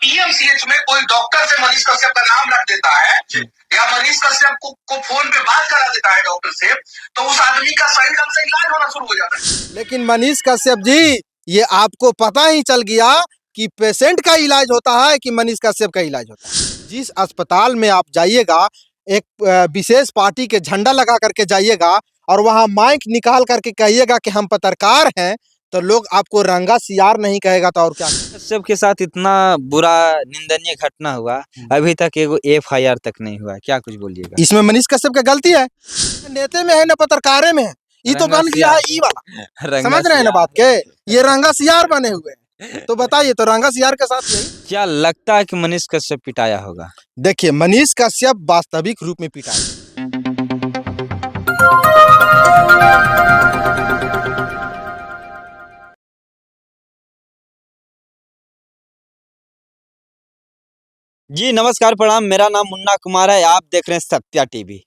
PMCH में कोई doctor से मनीष कश्यप का नाम रख देता है या मनीष कश्यप को फोन पे बात करा देता है डॉक्टर से, तो उस आदमी का सही ढंग से इलाज होना शुरू हो जाता है। लेकिन मनीष कश्यप जी, ये आपको पता ही चल गया कि पेशेंट का इलाज होता है कि मनीष कश्यप का इलाज होता है। जिस अस्पताल में आप जाइएगा, एक विशेष पार्टी के झंडा लगा करके जाइएगा और वहां माइक निकाल करके कहिएगा कि हम पत्रकार हैं, तो लोग आपको रंगा सियार नहीं कहेगा तो और क्या। कश्यप के साथ इतना बुरा निंदनीय घटना हुआ, अभी तक एगो एफआईआर तक नहीं हुआ, क्या कुछ बोलिएगा? इसमें मनीष कश्यप का गलती है? नेते में है ना पत्रकारे में है, ये तो बन गया है ई वाला। समझ रहे हैं ना बात के, ये रंगा सियार बने हुए हैं। तो बताइए, तो रंगा सियार के साथ यही क्या लगता है कि मनीष कश्यप पिटाया होगा? देखिए, मनीष कश्यप वास्तविक रूप में पिटाया। जी नमस्कार, प्रणाम। मेरा नाम मुन्ना कुमार है, आप देख रहे हैं सत्या टीवी।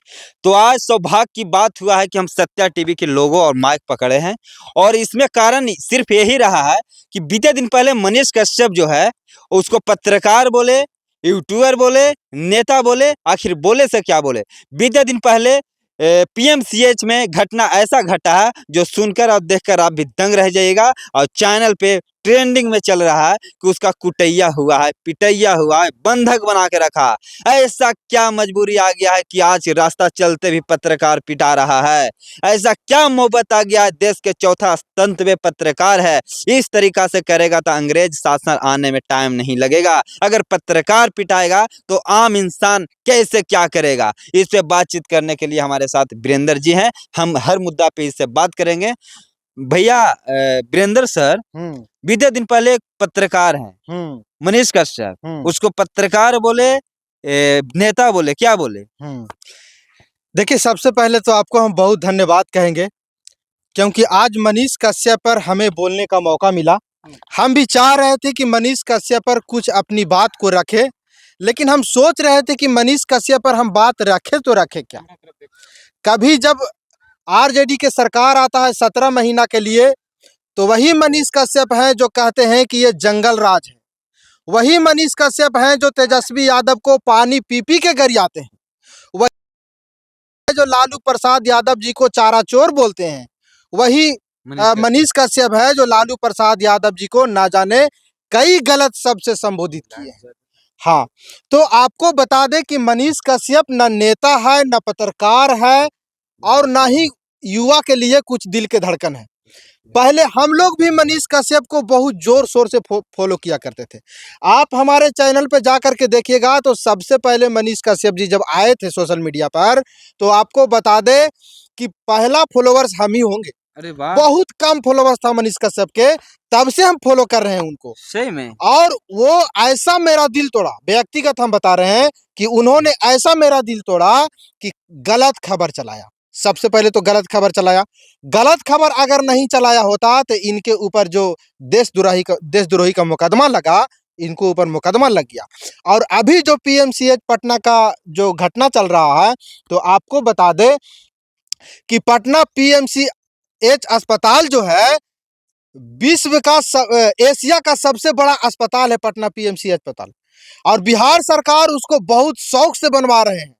तो आज सौभाग्य की बात हुआ है कि हम सत्या टीवी के लोगो और माइक पकड़े हैं, और इसमें कारण सिर्फ यही रहा है कि बीते दिन पहले मनीष कश्यप जो है उसको पत्रकार बोले, यूट्यूबर बोले, नेता बोले, आखिर बोले से क्या बोले। बीते दिन पहले पीएमसीएच में घटना ऐसा घटा है जो सुनकर और देखकर आप भी दंग रह जाइएगा, और चैनल पे ट्रेंडिंग में चल रहा है कि उसका कुटैया हुआ है, पिटैया हुआ है, बंधक बना के रखा। ऐसा क्या मजबूरी आ गया है कि आज रास्ता चलते भी पत्रकार पिटा रहा है? ऐसा क्या मोहब्बत आ गया है? देश के चौथा स्तंभ में पत्रकार है, इस तरीका से करेगा तो अंग्रेज शासन आने में टाइम नहीं लगेगा। अगर पत्रकार पिटाएगा तो आम इंसान कैसे क्या करेगा? इस पे बातचीत करने के लिए हमारे साथ वीरेंद्र जी हैं। हम हर मुद्दा पे इससे बात करेंगे। भैया वीरेंद्र सर, बीते दिन पहले एक पत्रकार हैं मनीष कश्यप, उसको पत्रकार बोले, नेता बोले, क्या बोले? देखिए, सबसे पहले तो आपको हम बहुत धन्यवाद कहेंगे, क्योंकि आज मनीष कश्यप पर हमें बोलने का मौका मिला। हम भी चाह रहे थे कि मनीष कश्यप पर कुछ अपनी बात को रखे, लेकिन हम सोच रहे थे कि मनीष कश्यप पर हम बात रखे तो रखे क्या। कभी जब आरजेडी के सरकार आता है 17 महीना के लिए, तो वही मनीष कश्यप हैं जो कहते हैं कि ये जंगल राज है। वही मनीष कश्यप हैं जो तेजस्वी यादव को पानी पी पी के गरियाते हैं। वही जो लालू प्रसाद यादव जी को चारा चोर बोलते हैं, वही मनीष कश्यप है जो लालू प्रसाद यादव जी को ना जाने कई गलत शब्द से संबोधित किए। हाँ, तो आपको बता दें कि मनीष कश्यप न नेता है, न पत्रकार है, और ना ही युवा के लिए कुछ दिल के धड़कन है। पहले हम लोग भी मनीष कश्यप को बहुत जोर शोर से फॉलो किया करते थे। आप हमारे चैनल पे जा करके देखिएगा तो सबसे पहले मनीष कश्यप जी जब आए थे सोशल मीडिया पर, तो आपको बता दे कि पहला फॉलोवर्स हम ही होंगे। अरे वाह, बहुत कम फॉलोवर्स था मनीष कश्यप के, तब से हम फॉलो कर रहे हैं उनको। सही में? और वो ऐसा मेरा दिल तोड़ा, व्यक्तिगत हम बता रहे हैं कि उन्होंने ऐसा मेरा दिल तोड़ा कि गलत खबर चलाया। सबसे पहले तो गलत खबर चलाया। गलत खबर अगर नहीं चलाया होता तो इनके ऊपर जो देशद्रोही का मुकदमा लगा, इनको ऊपर मुकदमा लग गया। और अभी जो पीएमसीएच पटना का जो घटना चल रहा है, तो आपको बता दे कि पटना पीएमसीएच अस्पताल जो है विश्व का एशिया का सबसे बड़ा अस्पताल है, पटना पीएमसीएच अस्पताल। और बिहार सरकार उसको बहुत शौक से बनवा रहे हैं।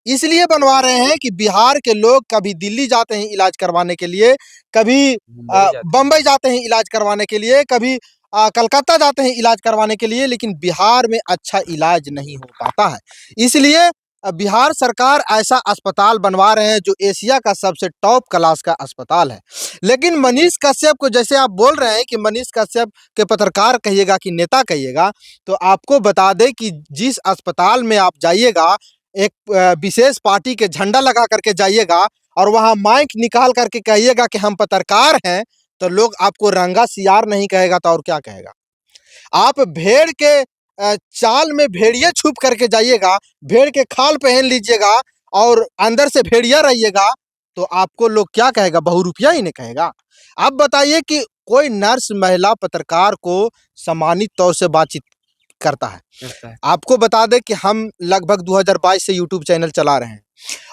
इसलिए बनवा रहे हैं कि बिहार के लोग कभी दिल्ली जाते हैं इलाज करवाने के लिए, कभी बम्बई जाते हैं इलाज करवाने के लिए, कभी कलकत्ता जाते हैं इलाज करवाने के लिए, लेकिन बिहार में अच्छा इलाज नहीं हो पाता है। इसलिए बिहार सरकार ऐसा अस्पताल बनवा रहे हैं जो एशिया का सबसे टॉप क्लास का अस्पताल है। लेकिन मनीष कश्यप को, जैसे आप बोल रहे हैं कि मनीष कश्यप के पत्रकार कहिएगा कि नेता कहिएगा, तो आपको बता दें कि जिस अस्पताल में आप जाइएगा, एक विशेष पार्टी के झंडा लगा करके जाइएगा और वहां माइक निकाल करके कहिएगा कि हम पत्रकार हैं, तो लोग आपको रंगा सियार नहीं कहेगा तो और क्या कहेगा। आप भेड़ के चाल में भेड़िया छुप करके जाइएगा, भेड़ के खाल पहन लीजिएगा और अंदर से भेड़िया रहिएगा, तो आपको लोग क्या कहेगा? बहुरूपिया ही नहीं कहेगा। आप बताइए कि कोई नर्स महिला पत्रकार को सम्मानित तौर से बातचीत करता है। आपको बता दें कि हम लगभग 2022 से यूट्यूब चैनल चला रहे हैं,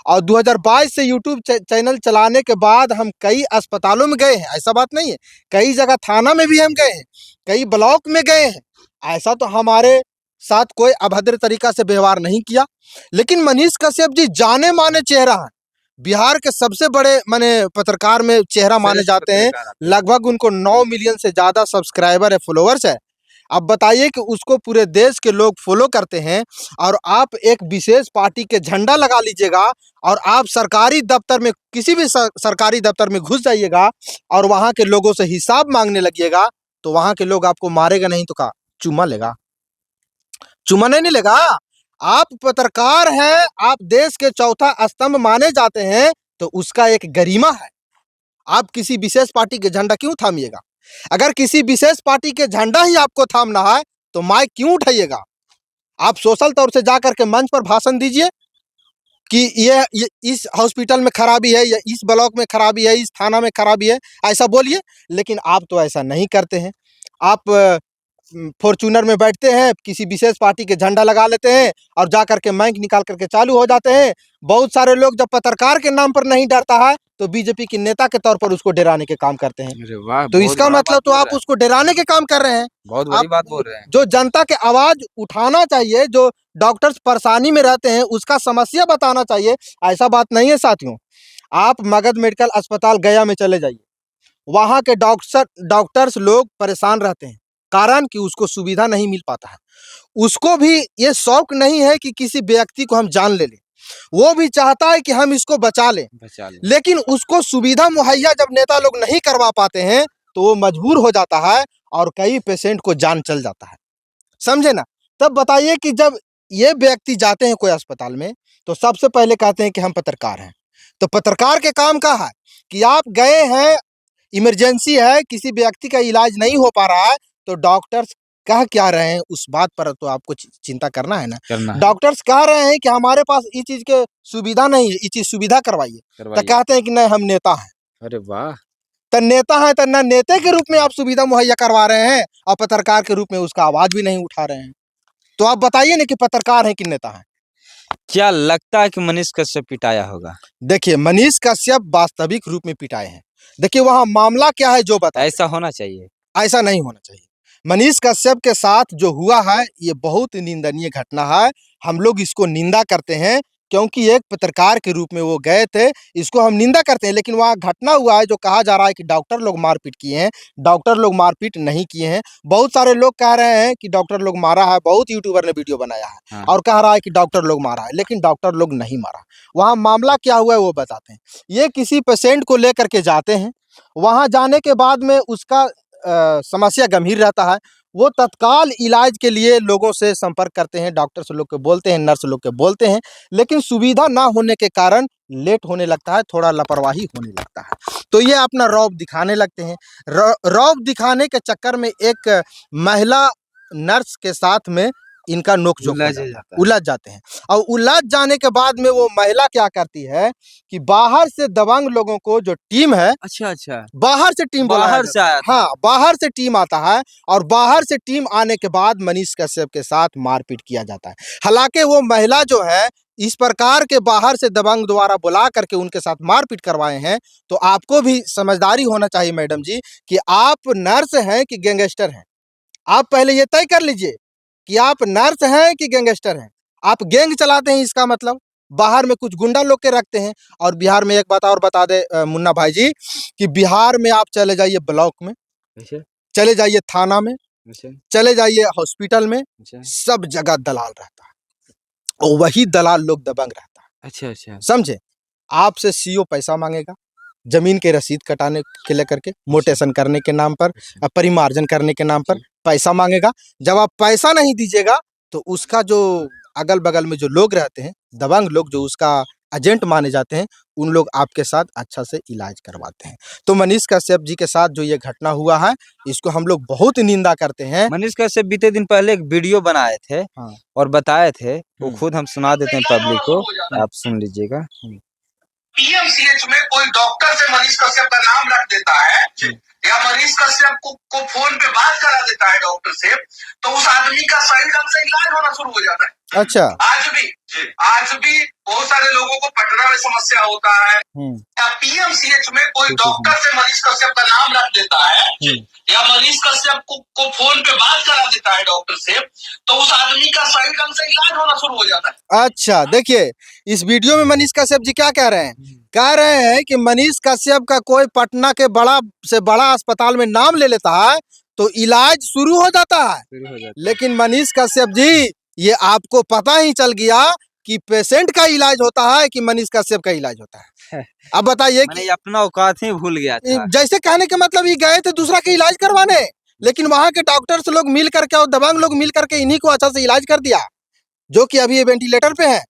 और 2022 से यूट्यूब चैनल चलाने के बाद हम कई अस्पतालों में गए हैं, ऐसा बात नहीं है। कई जगह थाना में भी हम गए हैं, कई ब्लॉक में गए हैं। ऐसा तो हमारे साथ कोई अभद्र तरीका से व्यवहार नहीं किया। लेकिन मनीष कश्यप जी जाने माने चेहरा है, बिहार के सबसे बड़े माने पत्रकार में चेहरा माने जाते हैं। लगभग उनको 9 मिलियन से ज्यादा सब्सक्राइबर है, फॉलोअर्स है। अब बताइए कि उसको पूरे देश के लोग फॉलो करते हैं और आप एक विशेष पार्टी के झंडा लगा लीजिएगा और आप सरकारी दफ्तर में, किसी भी सरकारी दफ्तर में घुस जाइएगा और वहां के लोगों से हिसाब मांगने लगिएगा, तो वहां के लोग आपको मारेगा नहीं तो का चुम्मा लेगा? चुम्मा नहीं लेगा। आप पत्रकार हैं, आप देश के चौथा स्तंभ माने जाते हैं, तो उसका एक गरिमा है। आप किसी विशेष पार्टी के झंडा क्यों थामिएगा? अगर किसी विशेष पार्टी के झंडा ही आपको थामना है तो माइक क्यों उठाइएगा? आप सोशल तौर से जाकर के मंच पर भाषण दीजिए कि ये इस हॉस्पिटल में खराबी है, या इस ब्लॉक में खराबी है, इस थाना में खराबी है, ऐसा बोलिए। लेकिन आप तो ऐसा नहीं करते हैं। आप फॉर्च्यूनर में बैठते हैं, किसी विशेष पार्टी के झंडा लगा लेते हैं और जा करके माइक निकाल करके चालू हो जाते हैं। बहुत सारे लोग जब पत्रकार के नाम पर नहीं डरता है तो बीजेपी के नेता के तौर पर उसको डराने के काम करते हैं। अरे वाह, तो इसका मतलब तो आप उसको डराने के काम कर रहे हैं। बहुत बड़ी बात बोल रहे हैं। जो जनता के आवाज उठाना चाहिए, जो डॉक्टर्स परेशानी में रहते हैं उसका समस्या बताना चाहिए, ऐसा बात नहीं है साथियों। आप मगध मेडिकल अस्पताल गया में चले जाइए, वहां के डॉक्टर्स लोग परेशान रहते हैं, कारण कि उसको सुविधा नहीं मिल पाता है। उसको भी ये शौक नहीं है कि किसी व्यक्ति को हम जान ले लें, वो भी चाहता है कि हम इसको बचा लें। लेकिन उसको सुविधा मुहैया जब नेता लोग नहीं करवा पाते हैं तो वो मजबूर हो जाता है और कई पेशेंट को जान चल जाता है, समझे ना। तब बताइए कि जब ये व्यक्ति जाते हैं कोई अस्पताल में तो सबसे पहले कहते हैं कि हम पत्रकार हैं। तो पत्रकार के काम का है कि आप गए हैं, इमरजेंसी है, किसी व्यक्ति का इलाज नहीं हो पा रहा है, तो डॉक्टर्स कह क्या रहे हैं उस बात पर तो आपको चिंता करना है ना। डॉक्टर्स कह रहे हैं कि हमारे पास इस चीज के सुविधा नहीं है, ये चीज सुविधा करवाइए। तो कहते हैं कि नहीं, हम नेता हैं। अरे वाह, तो नेता है तो ना नेता के रूप में आप सुविधा मुहैया करवा रहे हैं और पत्रकार के रूप में उसका आवाज भी नहीं उठा रहे हैं। तो आप बताइए ना कि पत्रकार है कि नेता है। क्या लगता है कि मनीष कश्यप पिटाया होगा? देखिए, मनीष कश्यप वास्तविक रूप में पिटाए हैं। देखिए वहां मामला क्या है जो बता, ऐसा होना चाहिए, ऐसा नहीं होना चाहिए। मनीष कश्यप के साथ जो हुआ है ये बहुत निंदनीय घटना है। हम लोग इसको निंदा करते हैं क्योंकि एक पत्रकार के रूप में वो गए थे, इसको हम निंदा करते हैं। लेकिन वहाँ घटना हुआ है जो कहा जा रहा है कि डॉक्टर लोग मारपीट किए हैं, डॉक्टर लोग मारपीट नहीं किए हैं। बहुत सारे लोग कह रहे हैं कि डॉक्टर लोग मारा है, बहुत यूट्यूबर ने वीडियो बनाया है और कह रहा है कि डॉक्टर लोग मारा है, लेकिन डॉक्टर लोग नहीं मारा। वहाँ मामला क्या हुआ है वो बताते हैं। ये किसी पेशेंट को लेकर के जाते हैं, वहाँ जाने के बाद में उसका समस्या गंभीर रहता है। वो तत्काल इलाज के लिए लोगों से संपर्क करते हैं, डॉक्टर्स लोग के बोलते हैं, नर्स लोग के बोलते हैं, लेकिन सुविधा ना होने के कारण लेट होने लगता है, थोड़ा लापरवाही होने लगता है। तो ये अपना रौब दिखाने लगते हैं। रौब दिखाने के चक्कर में एक महिला नर्स के साथ में इनका नोकझोंक उलझ जाते हैं। और उलझ जाने के बाद में वो महिला क्या करती है कि बाहर से दबंग लोगों को, जो टीम है, अच्छा बाहर से टीम, बाहर से आया था। हाँ, बाहर से टीम आता है और बाहर से टीम आने के बाद मनीष कश्यप के साथ मारपीट किया जाता है। हालांकि वो महिला जो है इस प्रकार के बाहर से दबंग द्वारा बुला करके उनके साथ मारपीट करवाए हैं। तो आपको भी समझदारी होना चाहिए मैडम जी कि आप नर्स हैं कि गैंगस्टर हैं। आप पहले ये तय कर लीजिए कि आप नर्स हैं कि गैंगस्टर हैं। आप गैंग चलाते हैं, इसका मतलब बाहर में कुछ गुंडा लोग के रखते हैं। और बिहार में एक बात और बता दे मुन्ना भाई जी कि बिहार में आप चले जाइए ब्लॉक में, चले जाइए थाना में, चले जाइए हॉस्पिटल में, सब जगह दलाल रहता है और वही दलाल लोग दबंग रहता है। अच्छा, समझे। आपसे सीओ पैसा मांगेगा, जमीन के रसीद कटाने के लेकर के, मोटेशन करने के नाम पर, परिमार्जन करने के नाम पर पैसा मांगेगा। जब आप पैसा नहीं दीजिएगा तो उसका जो अगल बगल में जो लोग रहते हैं, दबंग लोग जो उसका एजेंट माने जाते हैं, उन लोग आपके साथ अच्छा से इलाज करवाते हैं। तो मनीष कश्यप जी के साथ जो ये घटना हुआ है इसको हम लोग बहुत निंदा करते हैं। मनीष कश्यप बीते दिन पहले एक वीडियो बनाए थे और बताए थे, वो खुद हम सुना देते हैं पब्लिक को, आप सुन लीजिएगा। पीएमसीएच में कोई डॉक्टर से मनीष कश्यप का नाम रख देता है या मनीष कश्यप को फोन पे बात करा देता है डॉक्टर से, तो उस आदमी का सही ढंग से इलाज होना शुरू हो जाता है। अच्छा, आज भी आज भी बहुत सारे लोगों को पटना में समस्या होता है, या पीएमसीएच में कोई डॉक्टर से मनीष कश्यप का नाम रख देता है, या मनीष कश्यप को फोन पे बात करा देता है डॉक्टर से, तो उस आदमी का सही ढंग से इलाज होना शुरू हो जाता है। अच्छा देखिए, इस वीडियो में मनीष कश्यप जी क्या कह रहे हैं? कह रहे हैं कि मनीष कश्यप का कोई पटना के बड़ा से बड़ा अस्पताल में नाम ले लेता है तो इलाज शुरू हो जाता है। लेकिन मनीष कश्यप जी, ये आपको पता ही चल गया कि पेशेंट का इलाज होता है कि मनीष कश्यप का इलाज होता है। अब बताइए कि अपना औकात ही भूल गया था। जैसे कहने के मतलब ये गए थे दूसरा के इलाज करवाने, लेकिन वहां के डॉक्टर्स लोग मिल करके और दबंग लोग मिल करके इन्हीं को अच्छा से इलाज कर दिया, जो कि अभी ये वेंटिलेटर पे है।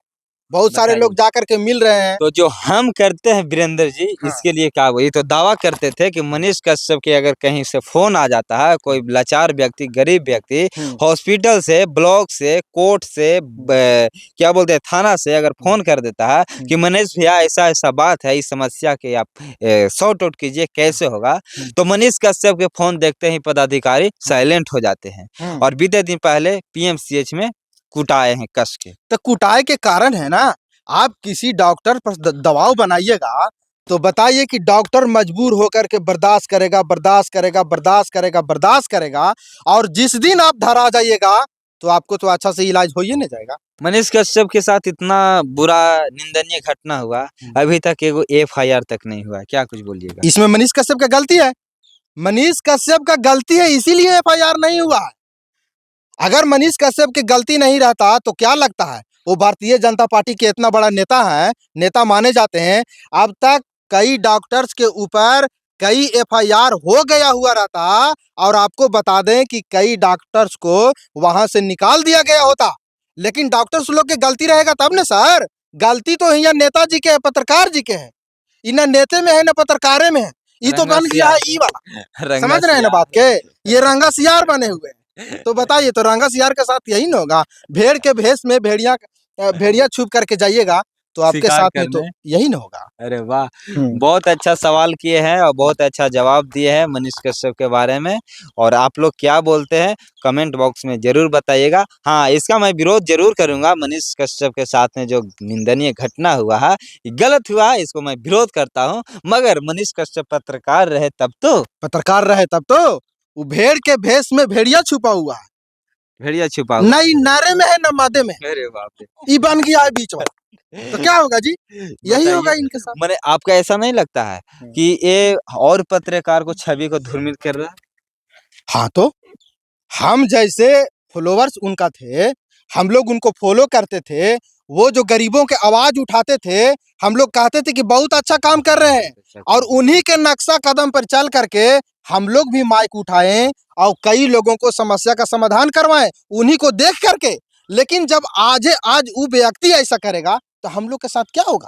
बहुत सारे लोग जा करके मिल रहे हैं। तो जो हम करते हैं वीरेंद्र जी, इसके लिए क्या हुआ? ये तो दावा करते थे कि मनीष कश्यप के अगर कहीं से फोन आ जाता है, कोई लाचार व्यक्ति, गरीब व्यक्ति हॉस्पिटल से, ब्लॉक से, कोर्ट से, क्या बोलते हैं, थाना से अगर फोन कर देता है कि मनीष भैया ऐसा ऐसा बात है, इस समस्या के आप सॉर्ट आउट कीजिए, कैसे होगा, तो मनीष कश्यप के फोन देखते ही पदाधिकारी साइलेंट हो जाते हैं। और बीते दिन पहले पीएमसीएच में कुटाए हैं कस के। तो कुटाए के कारण है ना, आप किसी डॉक्टर पर दबाव बनाइएगा तो बताइए कि डॉक्टर मजबूर होकर के बर्दाश्त करेगा, बर्दाश्त करेगा, बर्दाश्त करेगा, बर्दाश्त करेगा, और जिस दिन आप धरा जाइएगा तो आपको तो अच्छा से इलाज हो ही नहीं जाएगा। मनीष कश्यप के साथ इतना बुरा निंदनीय घटना हुआ, अभी तक एगो एफआईआर तक नहीं हुआ, क्या कुछ बोलिएगा? इसमें मनीष कश्यप का गलती है। मनीष कश्यप का गलती है, इसीलिए एफआईआर नहीं हुआ है। अगर मनीष कश्यप की गलती नहीं रहता तो क्या लगता है वो भारतीय जनता पार्टी के इतना बड़ा नेता है, नेता माने जाते हैं। अब तक कई डॉक्टर्स के ऊपर कई एफआईआर हो गया हुआ रहता, और आपको बता दें कि कई डॉक्टर्स को वहां से निकाल दिया गया होता। लेकिन डॉक्टर्स लोग की गलती रहेगा तब ना सर। गलती तो यहाँ नेताजी के है, पत्रकार जी के है। इन्हें नेते में है ना पत्रकारे में है। ये तो बन गया है ई वाला, समझ रहे हैं ना बात के, ये रंगा सियार बने हुए हैं। तो बताइए, तो रंगा सियार के साथ यही ना होगा? भेड़ के भेष में भेड़िया छुप करके जाइएगा तो आपके साथ में तो यही ना होगा। अरे वाह, बहुत अच्छा सवाल किए हैं और बहुत अच्छा जवाब दिए हैं मनीष कश्यप के बारे में। और आप लोग क्या बोलते हैं कमेंट बॉक्स में जरूर बताइएगा। हाँ, इसका मैं विरोध जरूर करूंगा। मनीष कश्यप के साथ में जो निंदनीय घटना हुआ है, गलत हुआ है, इसको मैं विरोध करता हूँ। मगर मनीष कश्यप पत्रकार रहे तब तो वो भेड़ के भेष में भेड़िया छुपा हुआ है, भेड़िया छुपा हुआ, नहीं नारे में है ना मादे में। अरे बाप रे, ये बन गया है बीच में। तो क्या होगा जी? यही होगा इनके साथ। मैंने आपका ऐसा नहीं लगता है कि ये और पत्रकार को छवि को धूमिल कर रहा है? हाँ, तो हम जैसे फॉलोवर्स उनका थे, हम लोग उनको फॉलो करते थे। वो जो गरीबों के आवाज उठाते थे, हम लोग कहते थे कि बहुत अच्छा काम कर रहे हैं, और उन्हीं के नक्शा कदम पर चल करके हम लोग भी माइक उठाएं और कई लोगों को समस्या का समाधान करवाएं, उन्हीं को देख करके। लेकिन जब आज वो व्यक्ति ऐसा करेगा तो हम लोग के साथ क्या होगा?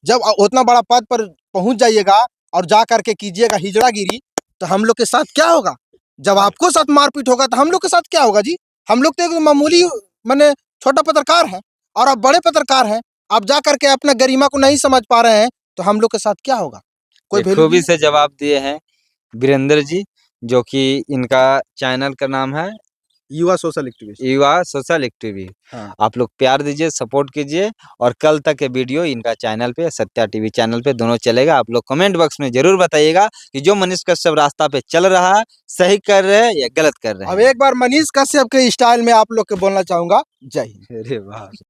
जब उतना बड़ा पद पर पहुंच जाइएगा और जा करके कीजिएगा हिजड़ागिरी, तो हम लोग के साथ क्या होगा? जब आपको साथ मारपीट होगा तो हम लोग के साथ क्या होगा जी? हम लोग तो एक मामूली माने छोटा पत्रकार हैं, और आप बड़े पत्रकार हैं। आप जा करके अपना गरिमा को नहीं समझ पा रहे हैं तो हम लोग के साथ क्या होगा? कोई खूबी से जवाब दिए हैं वीरेंद्र जी, जो कि इनका चैनल का नाम है युवा सोशल एक्टिविस्ट। युवा सोशल एक्टिविस्ट। हाँ। आप लोग प्यार दीजिए, सपोर्ट कीजिए, और कल तक के वीडियो इनका चैनल पे, सत्या टीवी चैनल पे दोनों चलेगा। आप लोग कमेंट बॉक्स में जरूर बताइएगा कि जो मनीष कश्यप रास्ता पे चल रहा है सही कर रहे हैं या गलत कर रहे हैं। अब एक बार मनीष कश्यप के स्टाइल में आप लोग के बोलना चाहूंगा, जय हिंद। अरे वाह।